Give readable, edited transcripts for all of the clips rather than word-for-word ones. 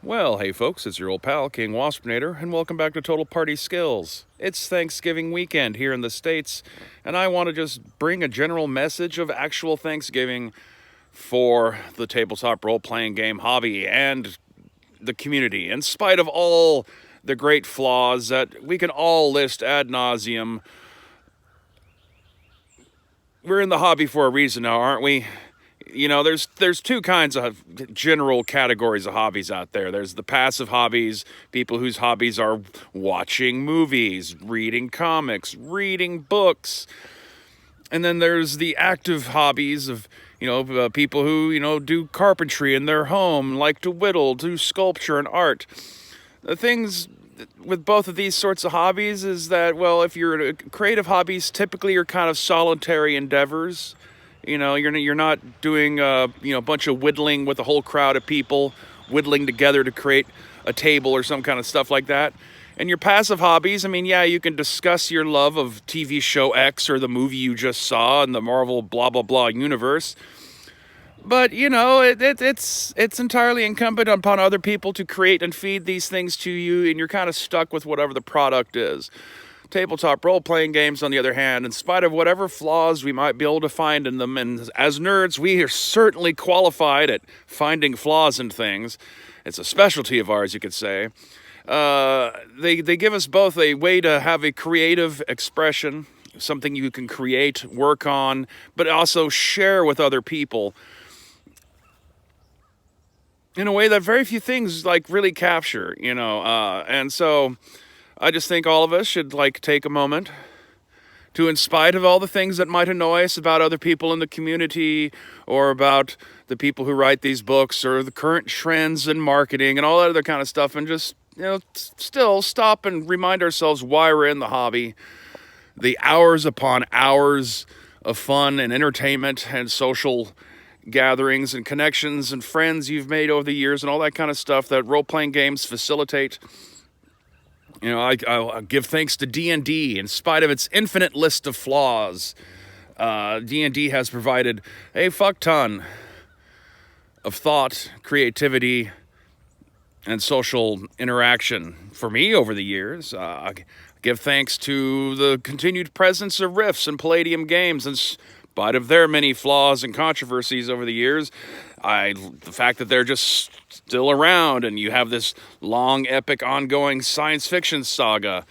Well, hey folks, it's your old pal, King Waspinator, and welcome back to Total Party Skills. It's Thanksgiving weekend here in the States, and I want to just bring a general message of actual Thanksgiving for the tabletop role-playing game hobby and the community, in spite of all the great flaws that we can all list ad nauseum. We're in the hobby for a reason now, aren't we? You know, there's two kinds of general categories of hobbies out there. There's the passive hobbies, people whose hobbies are watching movies, reading comics, reading books. And then there's the active hobbies of, people who, do carpentry in their home, like to whittle, do sculpture and art. The things with both of these sorts of hobbies is that, well, if you're creative hobbies, typically you're kind of solitary endeavors. You're not doing a bunch of whittling with a whole crowd of people whittling together to create a table or some kind of stuff like that. And your passive hobbies, you can discuss your love of TV show X or the movie you just saw in the Marvel blah blah blah universe. But it's entirely incumbent upon other people to create and feed these things to you, and you're kind of stuck with whatever the product is. Tabletop role-playing games, on the other hand, in spite of whatever flaws we might be able to find in them, and as nerds, we are certainly qualified at finding flaws in things. It's a specialty of ours, you could say. They give us both a way to have a creative expression, something you can create, work on, but also share with other people in a way that very few things really capture, and so I just think all of us should take a moment to, in spite of all the things that might annoy us about other people in the community or about the people who write these books or the current trends in marketing and all that other kind of stuff, and just, still stop and remind ourselves why we're in the hobby. The hours upon hours of fun and entertainment and social gatherings and connections and friends you've made over the years and all that kind of stuff that role-playing games facilitate. I give thanks to D&D. In spite of its infinite list of flaws, D&D has provided a fuck ton of thought, creativity, and social interaction for me over the years. I give thanks to the continued presence of Rifts and Palladium Games, in spite of their many flaws and controversies over the years. The fact that they're just still around and you have this long, epic, ongoing science fiction saga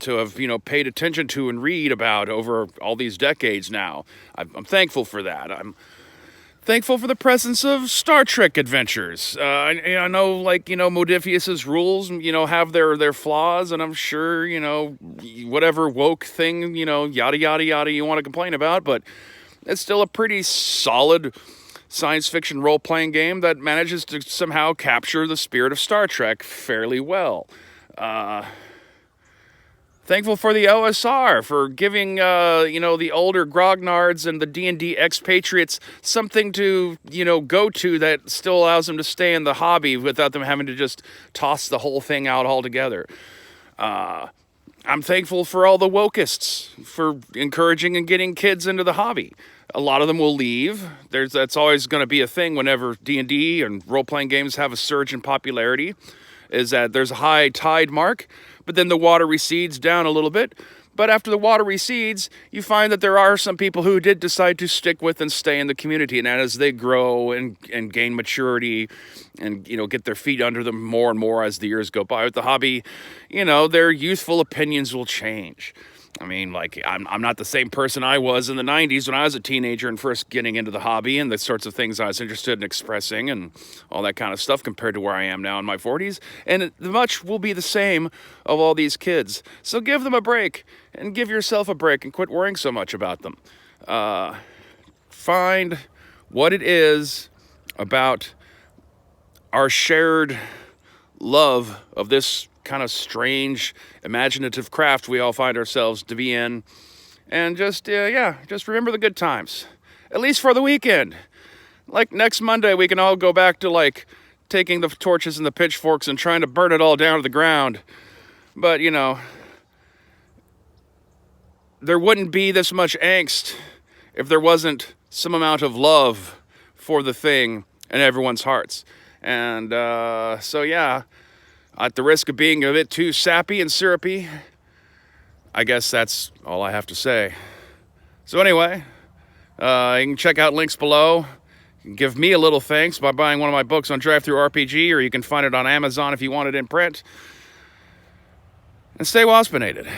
to have, paid attention to and read about over all these decades now. I'm thankful for that. I'm thankful for the presence of Star Trek adventures. I know, Modifius's rules, have their flaws, and I'm sure, whatever woke thing, yada, yada, yada you want to complain about, but it's still a pretty solid science fiction role-playing game that manages to somehow capture the spirit of Star Trek fairly well. Thankful for the OSR for giving, the older grognards and the D&D expatriates something to, go to that still allows them to stay in the hobby without them having to just toss the whole thing out altogether. I'm thankful for all the wokeists for encouraging and getting kids into the hobby. A lot of them will leave. That's always going to be a thing whenever D&D and role-playing games have a surge in popularity, is that there's a high tide mark, but then the water recedes down a little bit. But after the water recedes, you find that there are some people who did decide to stick with and stay in the community. And as they grow and gain maturity and, get their feet under them more and more as the years go by with the hobby, their youthful opinions will change. I'm not the same person I was in the 90s when I was a teenager and first getting into the hobby and the sorts of things I was interested in expressing and all that kind of stuff compared to where I am now in my 40s. And much will be the same of all these kids. So give them a break and give yourself a break and quit worrying so much about them. Find what it is about our shared love of this kind of strange, imaginative craft we all find ourselves to be in. And just remember the good times. At least for the weekend. Next Monday, we can all go back to, taking the torches and the pitchforks and trying to burn it all down to the ground. But, there wouldn't be this much angst if there wasn't some amount of love for the thing in everyone's hearts. And so yeah, at the risk of being a bit too sappy and syrupy, I guess that's all I have to say. So anyway, you can check out links below. You can give me a little thanks by buying one of my books on DriveThruRPG, or you can find it on Amazon if you want it in print. And stay waspinated.